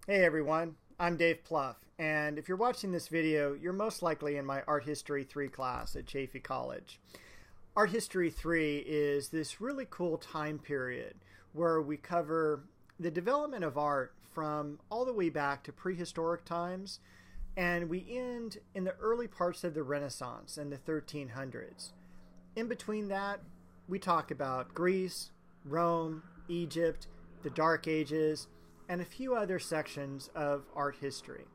Hey everyone, I'm Dave Pluff, and if you're watching this video, you're most likely in my Art History 3 class at Chaffey College. Art History 3 is this really cool time period where we cover the development of art from all the way back to prehistoric times, and we end in the early parts of the Renaissance in the 1300s. In between that, we talk about Greece, Rome, Egypt, the Dark Ages, and a few other sections of art history.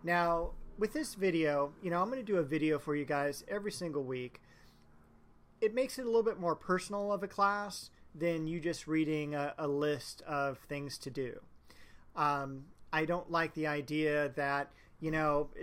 Now, with this video, I'm going to do a video for you guys every single week. It makes it a little bit more personal of a class than you just reading a list of things to do. I don't like the idea that,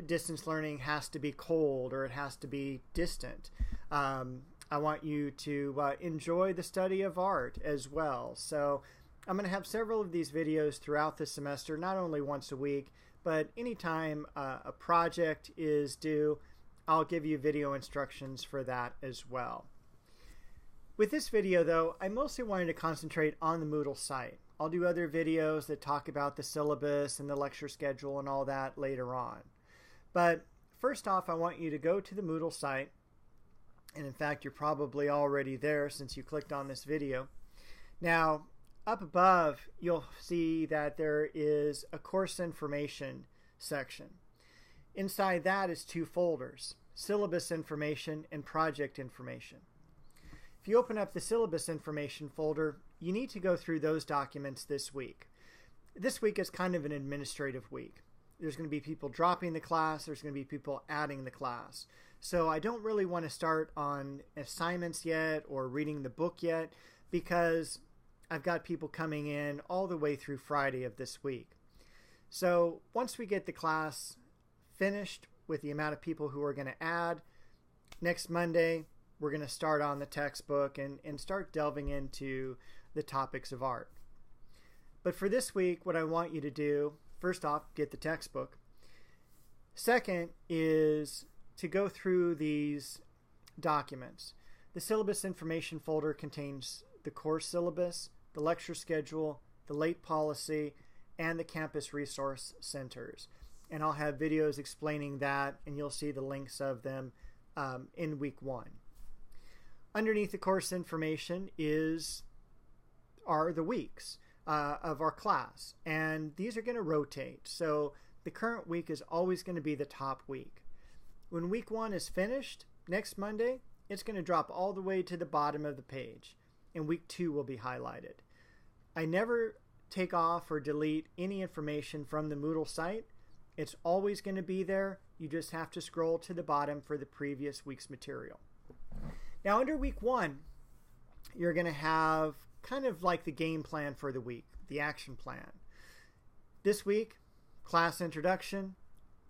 distance learning has to be cold or it has to be distant. I want you to enjoy the study of art as well. So I'm going to have several of these videos throughout the semester, not only once a week, but anytime a project is due, I'll give you video instructions for that as well. With this video, though, I mostly wanted to concentrate on the Moodle site. I'll do other videos that talk about the syllabus and the lecture schedule and all that later on. But first off, I want you to go to the Moodle site. And in fact, you're probably already there since you clicked on this video. Now, up above, you'll see that there is a course information section. Inside that is two folders, syllabus information and project information. If you open up the syllabus information folder, you need to go through those documents this week. This week is kind of an administrative week. There's going to be people dropping the class, there's going to be people adding the class. So I don't really want to start on assignments yet or reading the book yet because I've got people coming in all the way through Friday of this week. So once we get the class finished with the amount of people who are going to add, next Monday we're going to start on the textbook and start delving into the topics of art. But for this week, what I want you to do, first off, get the textbook. Second is to go through these documents. The syllabus information folder contains the course syllabus, the lecture schedule, the late policy, and the campus resource centers. And I'll have videos explaining that, and you'll see the links of them in week 1. Underneath the course information are the weeks of our class, and these are going to rotate. So the current week is always going to be the top week. When week 1 is finished, next Monday, it's going to drop all the way to the bottom of the page, and week 2 will be highlighted. I never take off or delete any information from the Moodle site. It's always going to be there. You just have to scroll to the bottom for the previous week's material. Now, under week 1, you're going to have kind of like the game plan for the week, the action plan. This week, class introduction,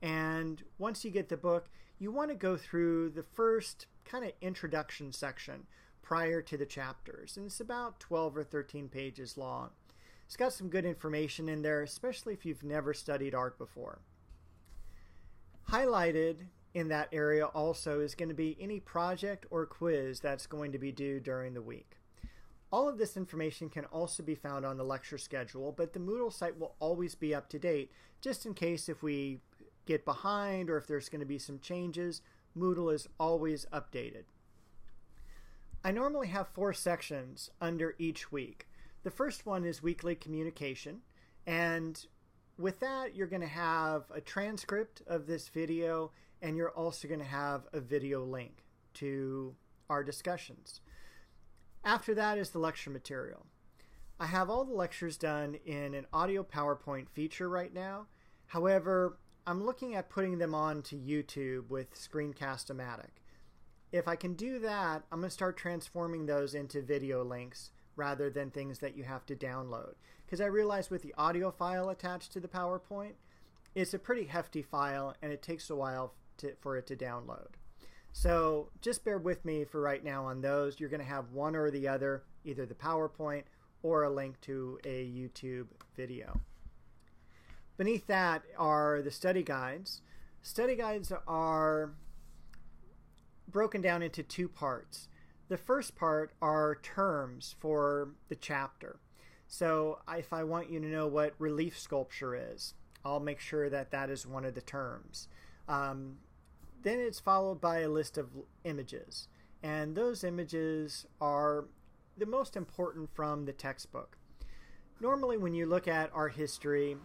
and once you get the book, you want to go through the first kind of introduction section prior to the chapters, and it's about 12 or 13 pages long. It's got some good information in there, especially if you've never studied art before. Highlighted in that area also is going to be any project or quiz that's going to be due during the week. All of this information can also be found on the lecture schedule, but the Moodle site will always be up to date, just in case if we get behind or if there's going to be some changes. Moodle is always updated. I normally have 4 sections under each week. The first one is weekly communication, and with that you're going to have a transcript of this video, and you're also going to have a video link to our discussions. After that is the lecture material. I have all the lectures done in an audio PowerPoint feature right now. However, I'm looking at putting them on to YouTube with Screencast-O-Matic. If I can do that, I'm going to start transforming those into video links rather than things that you have to download. Because I realize with the audio file attached to the PowerPoint, it's a pretty hefty file and it takes a while for it to download. So just bear with me for right now on those. You're going to have one or the other, either the PowerPoint or a link to a YouTube video. Beneath that are the study guides. Study guides are broken down into 2 parts. The first part are terms for the chapter. So if I want you to know what relief sculpture is, I'll make sure that that is one of the terms. Then it's followed by a list of images, and those images are the most important from the textbook. Normally when you look at art history,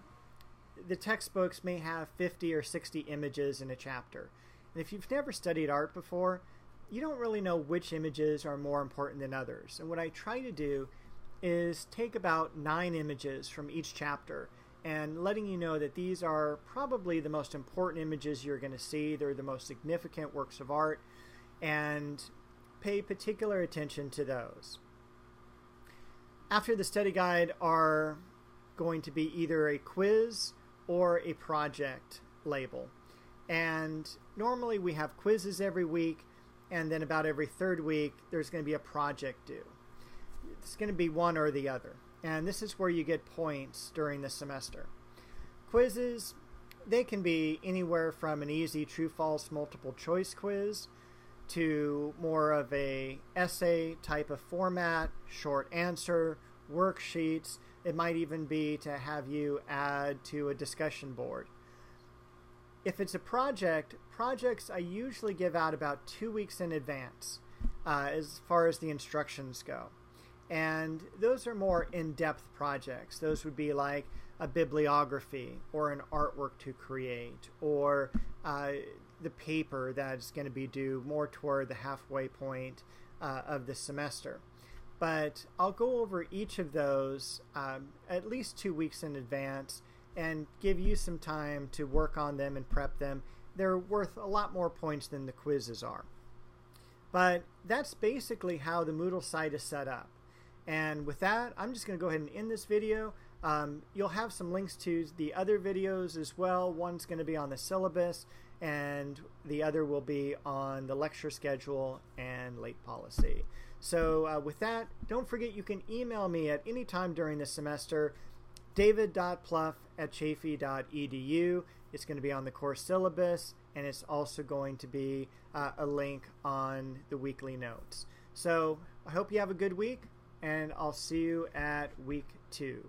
the textbooks may have 50 or 60 images in a chapter. And if you've never studied art before, you don't really know which images are more important than others. And what I try to do is take about 9 images from each chapter and letting you know that these are probably the most important images you're going to see. They're the most significant works of art, and pay particular attention to those. After the study guide are going to be either a quiz or a project label. And normally we have quizzes every week, and then about every 3rd week there's going to be a project due. It's going to be one or the other. And this is where you get points during the semester. Quizzes, they can be anywhere from an easy true-false multiple choice quiz to more of a essay type of format, short answer, worksheets. It might even be to have you add to a discussion board. If it's a projects I usually give out about 2 weeks in advance as far as the instructions go. And those are more in-depth projects. Those would be like a bibliography or an artwork to create, or the paper that's going to be due more toward the halfway point of the semester. But I'll go over each of those at least 2 weeks in advance and give you some time to work on them and prep them. They're worth a lot more points than the quizzes are. But that's basically how the Moodle site is set up. And with that, I'm just going to go ahead and end this video. You'll have some links to the other videos as well. One's going to be on the syllabus, and the other will be on the lecture schedule and late policy. So with that, don't forget you can email me at any time during the semester, david.pluff@chaffey.edu. It's going to be on the course syllabus, and it's also going to be a link on the weekly notes. So I hope you have a good week, and I'll see you at week 2.